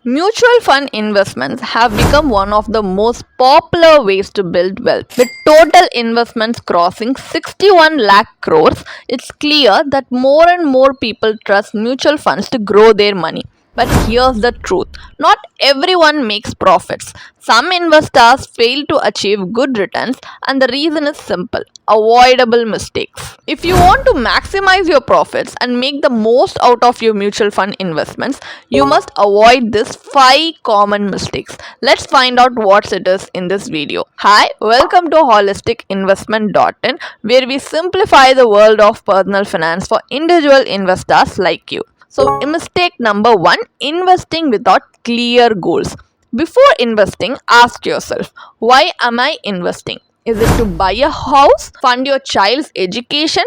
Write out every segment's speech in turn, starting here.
Mutual fund investments have become one of the most popular ways to build wealth. With total investments crossing 61 lakh crores, it's clear that more and more people trust mutual funds to grow their money. But here's the truth, not everyone makes profits. Some investors fail to achieve good returns, and the reason is simple, avoidable mistakes. If you want to maximize your profits and make the most out of your mutual fund investments, you must avoid these 5 common mistakes. Let's find out what it is in this video. Hi, welcome to holisticinvestment.in, where we simplify the world of personal finance for individual investors like you. So, mistake number 1, investing without clear goals. Before investing, ask yourself, why am I investing? Is it to buy a house, fund your child's education,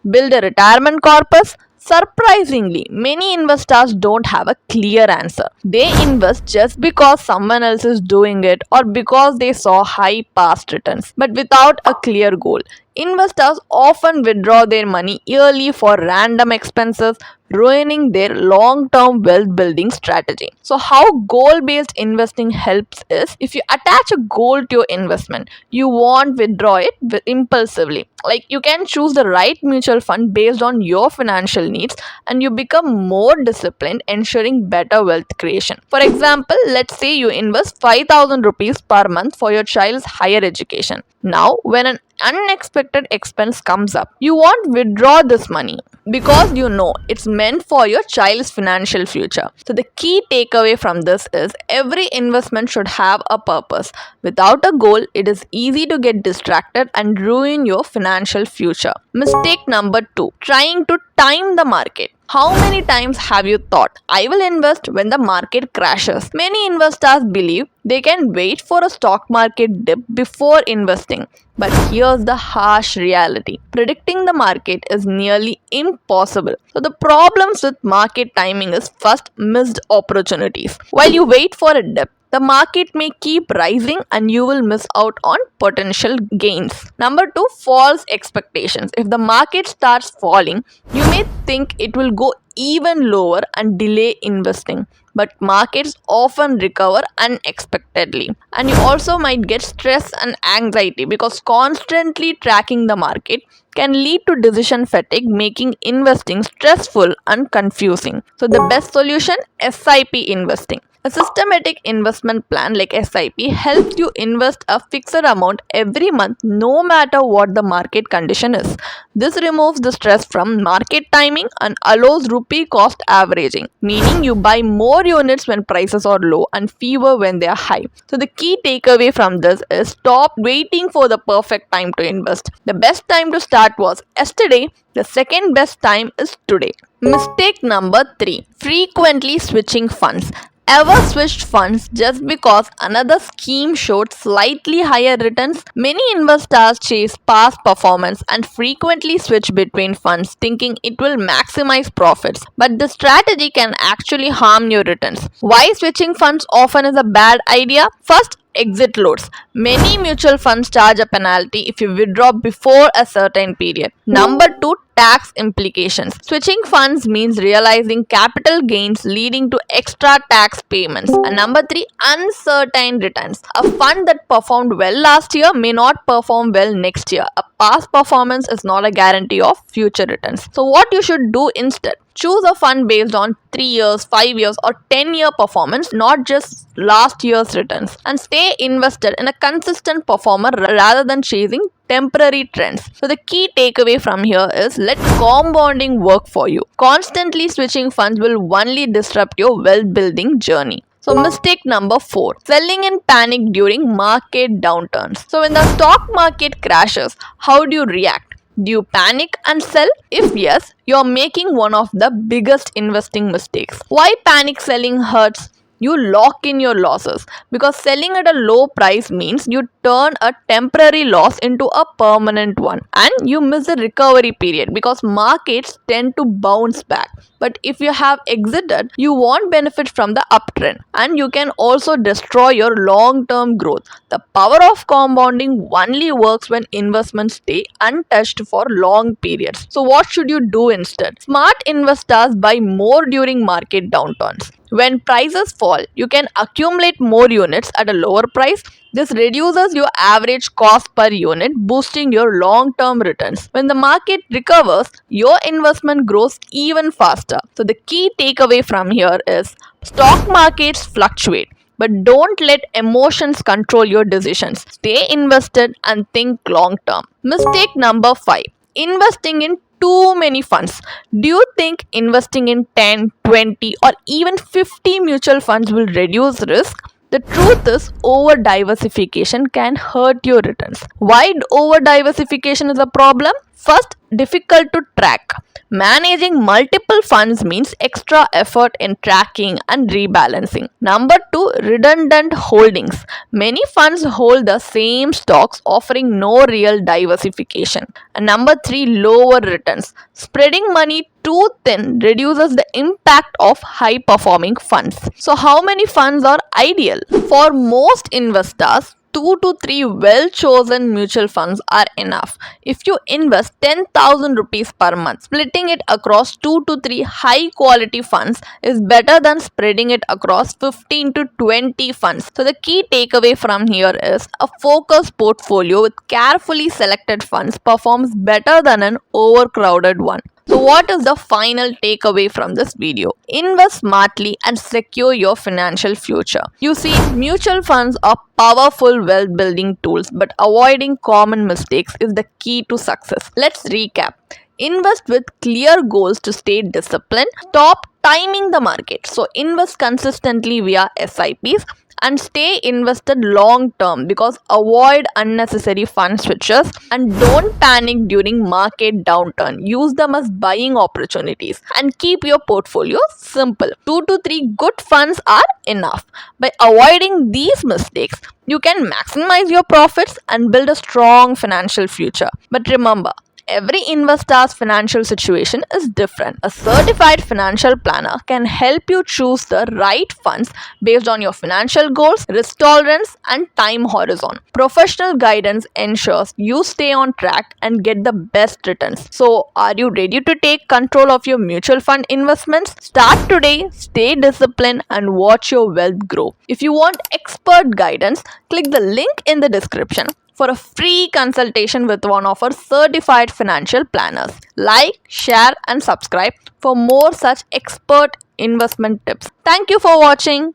build a retirement corpus? Surprisingly, many investors don't have a clear answer. They invest just because someone else is doing it or because they saw high past returns, but without a clear goal. Investors often withdraw their money yearly for random expenses, ruining their long term wealth building strategy. So, how goal based investing helps is if you attach a goal to your investment, you won't withdraw it impulsively. Like you can choose the right mutual fund based on your financial needs and you become more disciplined, ensuring better wealth creation. For example, let's say you invest 5,000 rupees per month for your child's higher education. Now, when an unexpected expense comes up, you won't withdraw this money because you know it's meant for your child's financial future. So, the key takeaway from this is every investment should have a purpose. Without a goal, it is easy to get distracted and ruin your financial future. Mistake number 2, trying to time the market. How many times have you thought, I will invest when the market crashes? Many investors believe they can wait for a stock market dip before investing. But here's the harsh reality. Predicting the market is nearly impossible. So the problems with market timing is first, missed opportunities. While you wait for a dip, the market may keep rising and you will miss out on potential gains. Number 2, false expectations. If the market starts falling, you may think it will go even lower and delay investing. But markets often recover unexpectedly. And you also might get stress and anxiety because constantly tracking the market can lead to decision fatigue, making investing stressful and confusing. So, the best solution, SIP investing. A systematic investment plan like SIP helps you invest a fixed amount every month no matter what the market condition is. This removes the stress from market timing and allows rupee cost averaging, meaning you buy more units when prices are low and fewer when they are high. So the key takeaway from this is stop waiting for the perfect time to invest. The best time to start was yesterday, the second best time is today. Mistake number 3, frequently switching funds. Ever switched funds just because another scheme showed slightly higher returns? Many investors chase past performance and frequently switch between funds thinking it will maximize profits. But the strategy can actually harm your returns. Why switching funds often is a bad idea? First, exit loads. Many mutual funds charge a penalty if you withdraw before a certain period. Number 2, tax implications. Switching funds means realizing capital gains leading to extra tax payments. And number 3, uncertain returns. A fund that performed well last year may not perform well next year. A past performance is not a guarantee of future returns. So what you should do instead? Choose a fund based on 3 years, 5 years or 10-year performance, not just last year's returns. And stay invested in a consistent performer rather than chasing temporary trends. So the key takeaway from here is let compounding work for you. Constantly switching funds will only disrupt your wealth building journey. So mistake number 4, selling in panic during market downturns. So when the stock market crashes, how do you react? Do you panic and sell? If yes, you're making one of the biggest investing mistakes. Why panic selling hurts? You lock in your losses because selling at a low price means you turn a temporary loss into a permanent one and you miss the recovery period because markets tend to bounce back. But if you have exited, you won't benefit from the uptrend and you can also destroy your long-term growth. The power of compounding only works when investments stay untouched for long periods. So what should you do instead? Smart investors buy more during market downturns. When prices fall, you can accumulate more units at a lower price. This reduces your average cost per unit, boosting your long term returns. When the market recovers, your investment grows even faster. So, the key takeaway from here is stock markets fluctuate, but don't let emotions control your decisions. Stay invested and think long term. Mistake number 5, investing in too many funds. Do you think investing in 10, 20, or even 50 mutual funds will reduce risk? The truth is, over diversification can hurt your returns. Why over diversification is a problem? First, difficult to track. Managing multiple funds means extra effort in tracking and rebalancing. Number 2, redundant holdings. Many funds hold the same stocks, offering no real diversification. And number 3, lower returns. Spreading money too thin reduces the impact of high performing funds. So, how many funds are ideal? For most investors, 2 to 3 well chosen mutual funds are enough. If you invest 10,000 rupees per month, splitting it across 2 to 3 high quality funds is better than spreading it across 15 to 20 funds. So, the key takeaway from here is a focused portfolio with carefully selected funds performs better than an overcrowded one. So, what is the final takeaway from this video? Invest smartly and secure your financial future. You see, mutual funds are powerful wealth building tools, but avoiding common mistakes is the key to success. Let's recap. Invest with clear goals to stay disciplined. Stop timing the market. So, invest consistently via SIPs and stay invested long term, because avoid unnecessary fund switches and don't panic during market downturn. Use them as buying opportunities and keep your portfolio simple. 2 to 3 good funds are enough. By avoiding these mistakes, you can maximize your profits and build a strong financial future. But remember, every investor's financial situation is different. A certified financial planner can help you choose the right funds based on your financial goals, risk tolerance, and time horizon. Professional guidance ensures you stay on track and get the best returns. So, are you ready to take control of your mutual fund investments? Start today, stay disciplined, and watch your wealth grow. If you want expert guidance, click the link in the description for a free consultation with one of our certified financial planners. Like, share, and subscribe for more such expert investment tips. Thank you for watching.